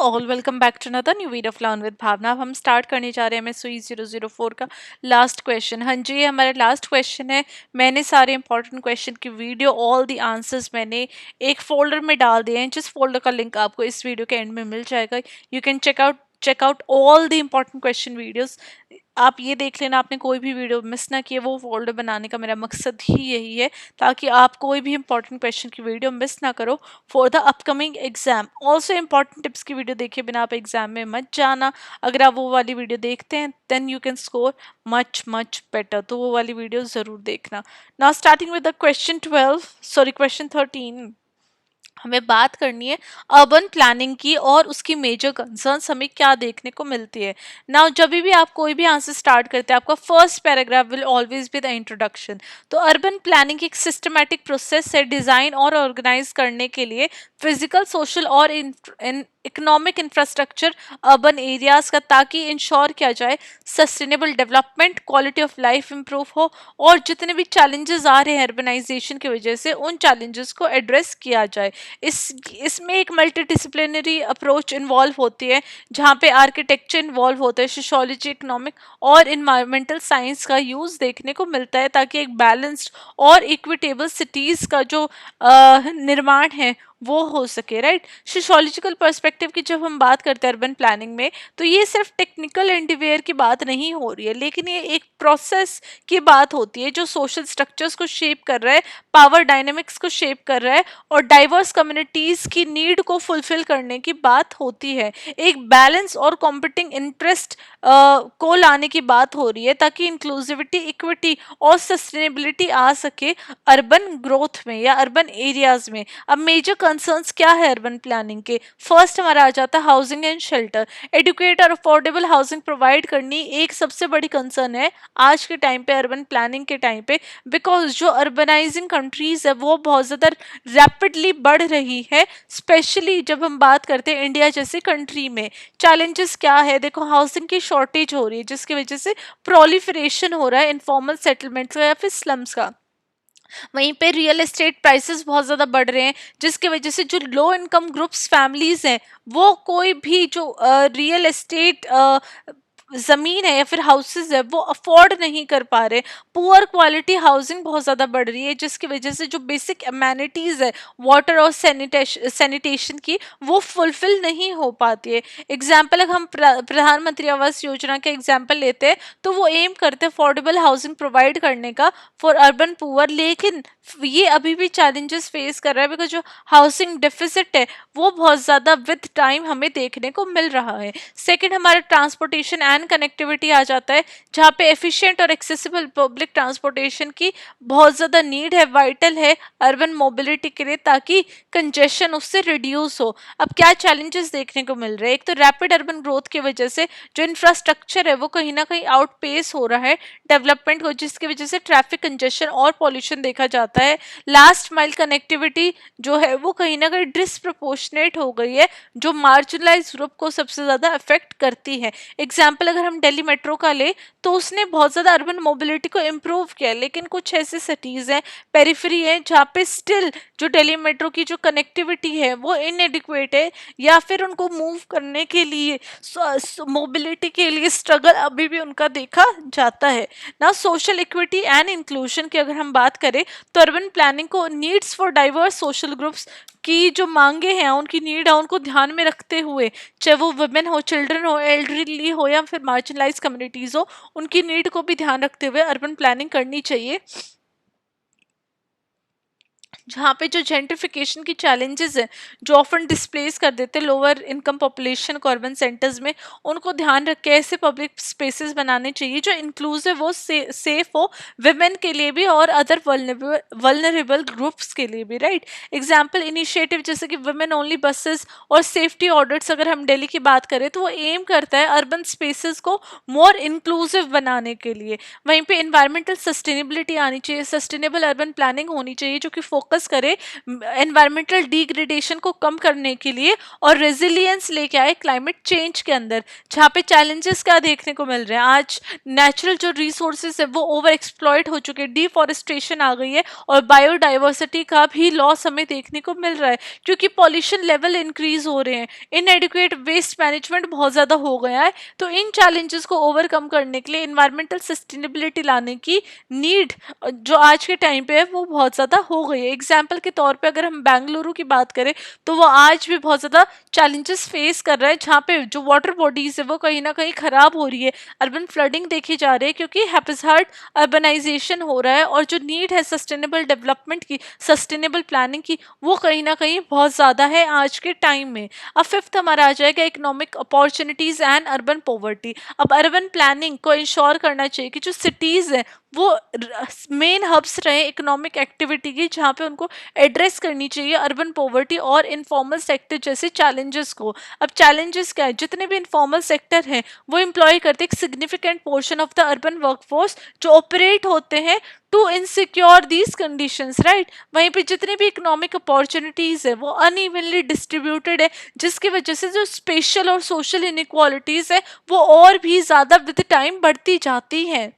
All welcome back to another new video of learn with Bhavna. अब हम start करने जा रहे हैं MSUE 004 का लास्ट क्वेश्चन। हाँ जी, ये हमारा लास्ट क्वेश्चन है। मैंने सारे इंपॉर्टेंट क्वेश्चन की वीडियो, ऑल द आंसर्स मैंने एक फोल्डर में डाल दिए हैं, जिस फोल्डर का लिंक आपको इस वीडियो के एंड में मिल जाएगा। You can check out all the important question videos. आप ये देख लेना आपने कोई भी वीडियो मिस ना किए। वो फोल्डर बनाने का मेरा मकसद ही यही है, ताकि आप कोई भी इंपॉर्टेंट क्वेश्चन की वीडियो मिस ना करो for the upcoming exam. Also important tips की वीडियो देखे बिना आप एग्जाम में मत जाना। अगर आप वो वाली वीडियो देखते हैं then you can score much much better, तो वो वाली वीडियो जरूर देखना। Now starting with the question 13, हमें बात करनी है अर्बन प्लानिंग की और उसकी मेजर कंसर्न्स हमें क्या देखने को मिलती है। नाउ जब भी आप कोई भी आंसर स्टार्ट करते हैं, आपका first paragraph will always be the introduction. तो अर्बन प्लानिंग एक सिस्टमैटिक प्रोसेस है डिजाइन और ऑर्गेनाइज करने के लिए फिजिकल, सोशल और इकोनॉमिक इंफ्रास्ट्रक्चर अर्बन एरियाज का, ताकि इंश्योर किया जाए sustainable development, quality of life improve हो और जितने भी चैलेंजेस आ रहे हैं अर्बनाइजेशन की वजह से, उन चैलेंजेस को एड्रेस किया जाए। इसमें एक मल्टी डिसिप्लिनरी अप्रोच इन्वॉल्व होती है, जहाँ पे आर्किटेक्चर इन्वॉल्व होता है, सोशियोलॉजी, इकोनॉमिक और इन्वायरमेंटल साइंस का यूज देखने को मिलता है, ताकि एक बैलेंस्ड और इक्विटेबल सिटीज का जो निर्माण है वो हो सके। राइट, सोशियोलॉजिकल पर्सपेक्टिव की जब हम बात करते हैं अर्बन प्लानिंग में, तो ये सिर्फ टेक्निकल एंडीवेयर की बात नहीं हो रही है, लेकिन ये एक प्रोसेस की बात होती है जो सोशल स्ट्रक्चर्स को शेप कर रहा है, पावर डायनेमिक्स को शेप कर रहा है और डाइवर्स कम्युनिटीज की नीड को फुलफिल करने की बात होती है। एक बैलेंस और कॉम्पिटिंग इंटरेस्ट को लाने की बात हो रही है, ताकि इंक्लूसिविटी, इक्विटी और सस्टेनेबिलिटी आ सके अर्बन ग्रोथ में या अर्बन एरियाज में। अब मेजर कंसर्न्स क्या है अर्बन प्लानिंग के? फर्स्ट हमारा आ जाता है हाउसिंग एंड शेल्टर। एडुकेट और अफोर्डेबल हाउसिंग प्रोवाइड करनी एक सबसे बड़ी कंसर्न है आज के टाइम पे, अर्बन प्लानिंग के टाइम पे, बिकॉज जो अर्बनाइजिंग कंट्रीज है वो बहुत ज़्यादा रैपिडली बढ़ रही है। स्पेशली जब हम बात करते हैं इंडिया जैसे कंट्री में, चैलेंजेस क्या है? देखो, हाउसिंग की शॉर्टेज हो रही है, जिसकी वजह से प्रोलिफरेशन हो रहा है इनफॉर्मल सेटलमेंट्स का या फिर स्लम्स का। वहीं पे रियल एस्टेट प्राइसेस बहुत ज़्यादा बढ़ रहे हैं, जिसकी वजह से जो लो इनकम ग्रुप्स फैमिलीज हैं, वो कोई भी जो रियल एस्टेट ज़मीन है या फिर हाउसेस है वो अफोर्ड नहीं कर पा रहे। पुअर क्वालिटी हाउसिंग बहुत ज़्यादा बढ़ रही है, जिसकी वजह से जो बेसिक अमेनिटीज़ है वाटर और सैनिटेशन की, वो फुलफिल नहीं हो पाती है। एग्जाम्पल अगर हम प्रधानमंत्री आवास योजना के एग्जाम्पल लेते हैं, तो वो एम करते हैं अफोर्डेबल हाउसिंग प्रोवाइड करने का फॉर अर्बन पुअर, लेकिन ये अभी भी चैलेंजेस फेस कर रहा है, बिकॉज जो हाउसिंग डेफिसिट है वो बहुत ज़्यादा विद टाइम हमें देखने को मिल रहा है। सेकंड हमारा ट्रांसपोर्टेशन एंड कनेक्टिविटी आ जाता है, जहाँ पे एफिशिएंट और एक्सेसिबल पब्लिक ट्रांसपोर्टेशन की बहुत ज़्यादा नीड है, वाइटल है अर्बन मोबिलिटी के लिए, ताकि कंजेशन उससे रिड्यूस हो। अब क्या चैलेंजेस देखने को मिल रहे हैं? एक तो रैपिड अर्बन ग्रोथ की वजह से जो इंफ्रास्ट्रक्चर है वो कहीं ना कहीं आउटपेस हो रहा है डेवलपमेंट को, जिसकी वजह से ट्रैफिक कंजेशन और पॉल्यूशन देखा जाता है। लास्ट माइल कनेक्टिविटी जो है वो कहीं ना कहीं डिसप्रपोर्शनेट हो गई है, जो मार्जिनलाइज ग्रुप को सबसे ज़्यादा अफेक्ट करती है। एग्जाम्पल अगर हम दिल्ली मेट्रो का ले, तो उसने बहुत ज़्यादा अर्बन मोबिलिटी को इम्प्रूव किया, लेकिन कुछ ऐसे सिटीज़ हैं, पेरिफेरी है, जहाँ पे स्टिल जो दिल्ली मेट्रो की जो कनेक्टिविटी है वो इनएडिक्वेट है, या फिर उनको मूव करने के लिए, मोबिलिटी के लिए स्ट्रगल अभी भी उनका देखा जाता है ना। सोशल इक्विटी एंड इंक्लूजन की अगर हम बात करें, तो अर्बन प्लानिंग को needs for diverse social groups की जो मांगे हैं, उनकी नीड है, उनको ध्यान में रखते हुए, चाहे वो वुमेन हो, चिल्ड्रन हो, एल्डरली हो या फिर मार्जिनलाइज कम्युनिटीज हो, उनकी नीड को भी ध्यान रखते हुए अर्बन प्लानिंग करनी चाहिए। जहाँ पे जो जेंट्रिफिकेशन की चैलेंजेस हैं, जो ऑफन डिस्प्लेस कर देते हैं लोअर इनकम पॉपुलेशन को अर्बन सेंटर्स में, उनको ध्यान रख के ऐसे पब्लिक स्पेसेस बनाने चाहिए जो इंक्लूसिव हो, सेफ हो, विमेन के लिए भी और अदर वल्नरेबल ग्रुप्स के लिए भी। राइट, एग्जाम्पल इनिशिएटिव जैसे कि वुमेन ओनली बसेस और सेफ्टी ऑडिट्स, अगर हम दिल्ली की बात करें, तो वो एम करता है अर्बन स्पेसेस को मोर इंक्लूसिव बनाने के लिए। वहीं पे इन्वायरमेंटल सस्टेनेबिलिटी आनी चाहिए, सस्टेनेबल अर्बन प्लानिंग होनी चाहिए, जो कि फोकस फोकस करे एनवायरमेंटल डिग्रेडेशन को कम करने के लिए और रेजिलियंस लेके आए क्लाइमेट चेंज के अंदर। जहाँ पे चैलेंजेस क्या देखने को मिल रहे हैं, आज नेचुरल जो रिसोर्सेज है वो ओवर एक्सप्लॉइट हो चुके हैं, डिफॉरेस्टेशन आ गई है और बायोडाइवर्सिटी का भी लॉस हमें देखने को मिल रहा है क्योंकि पॉल्यूशन लेवल इंक्रीज हो रहे हैं, इनएडिक्वेट वेस्ट मैनेजमेंट बहुत ज़्यादा हो गया है। तो इन चैलेंजेस को ओवरकम करने के लिए इन्वायरमेंटल सस्टेनेबिलिटी लाने की नीड जो आज के टाइम पे है वो बहुत ज़्यादा हो गई है। एग्जाम्पल के तौर पे अगर हम बेंगलुरु की बात करें तो वो आज भी बहुत ज़्यादा चैलेंजेस फेस कर रहा है, जहाँ पे जो वाटर बॉडीज है वो कहीं ना कहीं खराब हो रही है, अर्बन फ्लडिंग देखी जा रही है क्योंकि हैप्पीसार्ट अर्बनाइजेशन हो रहा है और जो नीड है सस्टेनेबल डेवलपमेंट की, सस्टेनेबल प्लानिंग की, वो कहीं ना कहीं बहुत ज़्यादा है आज के टाइम में। अब फिफ्थ हमारा आ जाएगा economic opportunities and urban poverty. अब अर्बन प्लानिंग को इंश्योर करना चाहिए कि जो सिटीज़ हैं वो मेन हब्स रहे इकोनॉमिक एक्टिविटी की, जहाँ पे उनको एड्रेस करनी चाहिए अर्बन पॉवर्टी और इनफॉर्मल सेक्टर जैसे चैलेंजेस को। अब चैलेंजेस क्या है, जितने भी इनफॉर्मल सेक्टर हैं वो एम्प्लॉय करते एक significant portion of the urban workforce जो ऑपरेट होते हैं to insecure these conditions, right. वहीं पे जितनी भी इकोनॉमिक अपॉर्चुनिटीज है वो अनइवनली डिस्ट्रीब्यूटेड है, जिसकी वजह से जो स्पेशल और सोशल इनइक्वालिटीज है वो और भी ज़्यादा विद टाइम बढ़ती जाती हैं।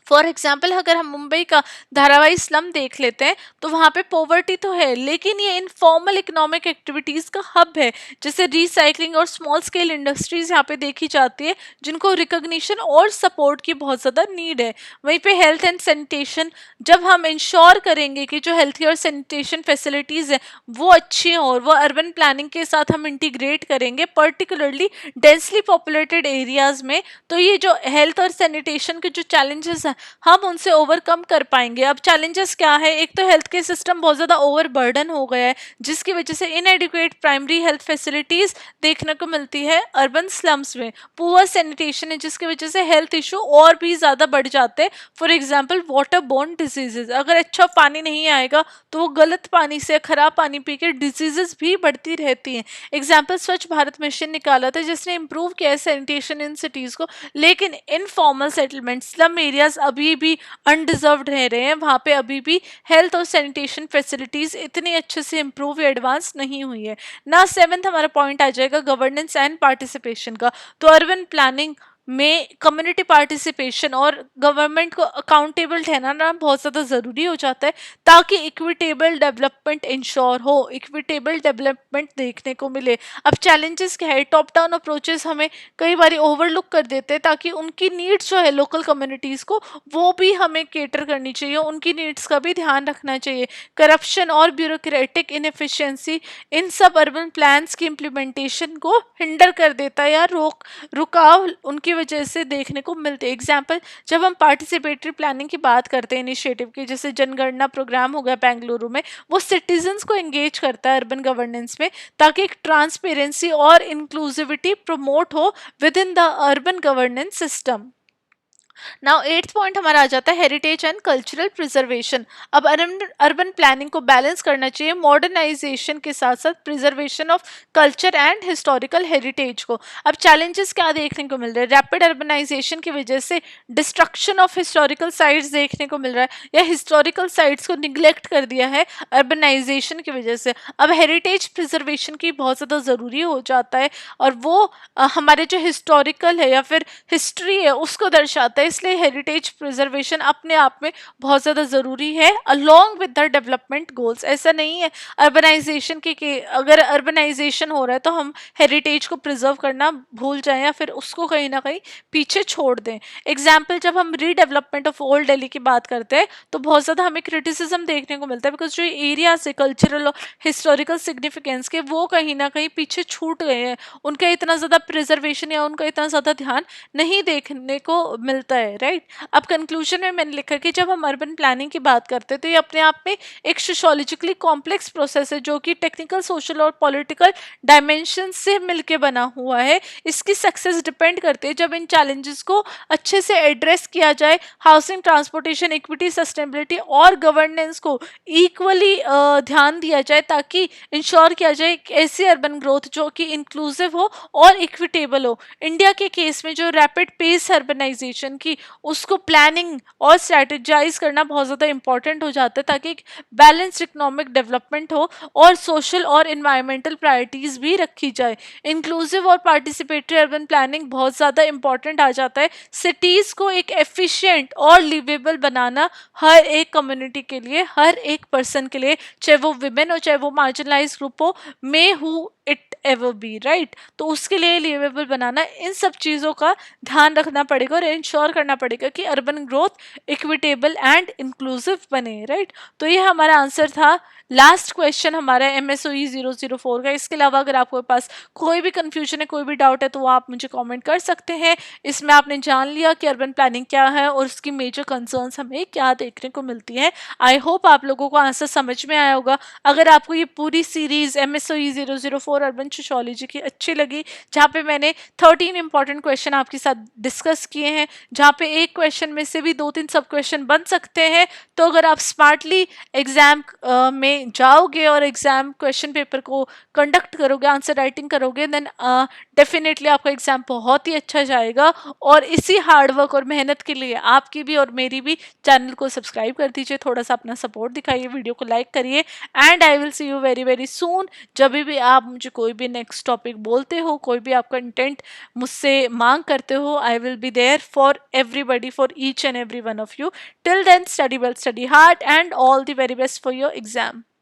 फॉर एग्जाम्पल अगर हम मुंबई का धारावाही स्लम देख लेते हैं तो वहाँ पे पॉवर्टी तो है लेकिन ये इनफॉर्मल इकोनॉमिक एक्टिविटीज़ का हब है, जैसे रिसाइकलिंग और स्मॉल स्केल इंडस्ट्रीज यहाँ पे देखी जाती है जिनको रिकॉग्निशन और सपोर्ट की बहुत ज़्यादा नीड है। वहीं पे हेल्थ एंड सैनिटेशन, जब हम इंश्योर करेंगे कि जो हेल्थ और सैनिटेशन फैसिलिटीज़ हैं वो अच्छी हैं और वो अर्बन प्लानिंग के साथ हम इंटीग्रेट करेंगे पर्टिकुलरली डेंसली पॉपुलेटेड एरियाज़ में, तो ये जो हेल्थ और सैनिटेशन के जो चैलेंजेस हैं हम उनसे ओवरकम कर पाएंगे। अब चैलेंजेस क्या है, एक तो हेल्थ केयर सिस्टम बहुत ज़्यादा ओवर बर्डन हो गया है जिसकी वजह से इनएडिक्वेट प्राइमरी हेल्थ फैसिलिटीज़ देखने को मिलती है अर्बन स्लम्स में। पुअर सैनिटेशन है जिसकी वजह से हेल्थ इशू और भी ज़्यादा बढ़ जाते हैं। For example water borne diseases, अगर अच्छा पानी नहीं आएगा तो वो गलत पानी से खराब पानी पी के डिजीजेज भी बढ़ती रहती हैं। एग्जाम्पल स्वच्छ भारत मिशन निकाला था जिसने इम्प्रूव किया है सैनिटेशन इन सिटीज़ को, लेकिन इनफॉर्मल सेटलमेंट स्लम एरियाज अभी भी अनडिजर्व्ड रह रहे हैं, वहाँ पे अभी भी हेल्थ और सैनिटेशन फैसिलिटीज़ इतनी अच्छे से इम्प्रूव या एडवांस नहीं हुई है ना। सेवन्थ हमारा पॉइंट आ जाएगा गवर्नेंस एंड पार्टिसिपेशन का। तो अर्बन प्लानिंग में कम्युनिटी पार्टिसिपेशन और गवर्नमेंट को अकाउंटेबल ठहराना बहुत ज़्यादा ज़रूरी हो जाता है ताकि इक्विटेबल डेवलपमेंट इंश्योर हो, इक्विटेबल डेवलपमेंट देखने को मिले। अब चैलेंजेस क्या है, टॉप डाउन अप्रोचेस हमें कई बार ओवरलुक कर देते हैं ताकि उनकी नीड्स जो है लोकल कम्युनिटीज़ को वो भी हमें केटर करनी चाहिए, उनकी नीड्स का भी ध्यान रखना चाहिए। करप्शन और ब्यूरोक्रेटिक इनएफिशिएंसी इन सब अर्बन प्लान्स की इम्प्लीमेंटेशन को हिंडर कर देता है या रुकाव उनकी वजह से देखने को मिलते हैं। एग्जाम्पल जब हम पार्टिसिपेटरी प्लानिंग की बात करते हैं इनिशिएटिव की, जैसे जनगणना प्रोग्राम हो गया बेंगलुरु में, वो सिटीजन्स को एंगेज करता है अर्बन गवर्नेंस में ताकि एक ट्रांसपेरेंसी और इंक्लूसिविटी प्रमोट हो with in the urban governance system. Now eighth point हमारा आ जाता है हेरिटेज एंड कल्चरल प्रिजर्वेशन। अब अर्बन प्लानिंग को बैलेंस करना चाहिए मॉडर्नाइजेशन के साथ साथ preservation of culture and historical heritage को। अब चैलेंजेस क्या देखने को मिल रहे हैं, रैपिड अर्बनाइजेशन की वजह से डिस्ट्रक्शन ऑफ हिस्टोरिकल साइट्स देखने को मिल रहा है या हिस्टोरिकल साइट्स को निग्लेक्ट कर दिया है अर्बनाइजेशन की वजह से। अब हेरिटेज प्रिजर्वेशन की बहुत ज़्यादा ज़रूरी हो जाता है और वो हमारे जो हिस्टोरिकल है या फिर हिस्ट्री है उसको दर्शाता है, इसलिए हेरिटेज प्रिजर्वेशन अपने आप में बहुत ज़्यादा ज़रूरी है along with the development goals. ऐसा नहीं है अर्बनाइजेशन के अगर अर्बनाइजेशन हो रहा है तो हम हेरिटेज को प्रिजर्व करना भूल जाएं या फिर उसको कहीं ना कहीं पीछे छोड़ दें। एग्जाम्पल जब हम रीडेवलपमेंट ऑफ ओल्ड दिल्ली की बात करते हैं तो बहुत ज़्यादा हमें क्रिटिसिज्म देखने को मिलता है बिकॉज जो एरिया से कल्चरल और हिस्टोरिकल सिग्निफिकेंस के वो कहीं ना कहीं पीछे छूट गए हैं, उनका इतना ज़्यादा प्रिजर्वेशन या उनका इतना ज़्यादा ध्यान नहीं देखने को मिलता है, राइट। अब कंक्लूजन में मैंने लिखा कि जब हम अर्बन प्लानिंग की बात करते हैं तो ये अपने आप में एक सोशियोलॉजिकली कॉम्प्लेक्स प्रोसेस है जो कि टेक्निकल, सोशल और पॉलिटिकल डायमेंशन से मिलके बना हुआ है। इसकी सक्सेस डिपेंड करती है जब इन चैलेंजेस को अच्छे से एड्रेस किया जाए, हाउसिंग, ट्रांसपोर्टेशन, इक्विटी, सस्टेनेबिलिटी और गवर्नेंस को इक्वली ध्यान दिया जाए ताकि इंश्योर किया जाए एक ऐसी अर्बन ग्रोथ जो कि इंक्लूसिव हो और इक्विटेबल हो। इंडिया के केस में जो रैपिड पेस अर्बनाइजेशन की, उसको प्लानिंग और स्ट्रेटेजाइज करना बहुत ज़्यादा इंपॉर्टेंट हो जाता है, ताकि एक बैलेंस्ड इकोनॉमिक डेवलपमेंट हो और सोशल और इन्वायरमेंटल प्रायोरिटीज़ भी रखी जाए। इंक्लूसिव और पार्टिसिपेटरी अर्बन प्लानिंग बहुत ज़्यादा इंपॉर्टेंट आ जाता है। सिटीज़ को एक एफिशिएंट और लिवेबल बनाना हर एक कम्युनिटी के लिए, हर एक पर्सन के लिए, चाहे वो विमेन हो, चाहे वो मार्जिनलाइज ग्रुप हो, may who it ever be, right. तो उसके लिए लिवेबल बनाना, इन सब चीज़ों का ध्यान रखना पड़ेगा और इंश्योर करना पड़ेगा कि urban growth equitable and inclusive बने, राइट। तो ये हमारा आंसर था लास्ट क्वेश्चन हमारा MSOE 004 का। इसके अलावा अगर आपके पास कोई भी कंफ्यूजन है, कोई भी डाउट है, तो वो आप मुझे कमेंट कर सकते हैं। इसमें आपने जान लिया कि अर्बन प्लानिंग क्या है और उसकी मेजर कंसर्न्स हमें क्या देखने को मिलती है। आई होप आप लोगों को आंसर समझ में आया होगा। अगर आपको ये पूरी सीरीज MSOE 004 अर्बन सोशियोलॉजी की अच्छी लगी, जहाँ पे मैंने 13 इंपॉर्टेंट क्वेश्चन आपके साथ डिस्कस किए हैं, जहाँ पे एक क्वेश्चन में से भी 2-3 सब क्वेश्चन बन सकते हैं, तो अगर आप स्मार्टली एग्जाम में जाओगे और एग्जाम क्वेश्चन पेपर को कंडक्ट करोगे, आंसर राइटिंग करोगे, देन डेफिनेटली आपका एग्जाम बहुत ही अच्छा जाएगा। और इसी हार्डवर्क और मेहनत के लिए आपकी भी और मेरी भी चैनल को सब्सक्राइब कर दीजिए, थोड़ा सा अपना सपोर्ट दिखाइए, वीडियो को लाइक करिए। And I will see you very very soon. जब भी आप मुझे कोई भी नेक्स्ट टॉपिक बोलते हो, कोई भी आप कंटेंट मुझसे मांग करते हो, I will be there for everybody, for each and every one of you. Till then, study well, study hard, and all the very best for your exam.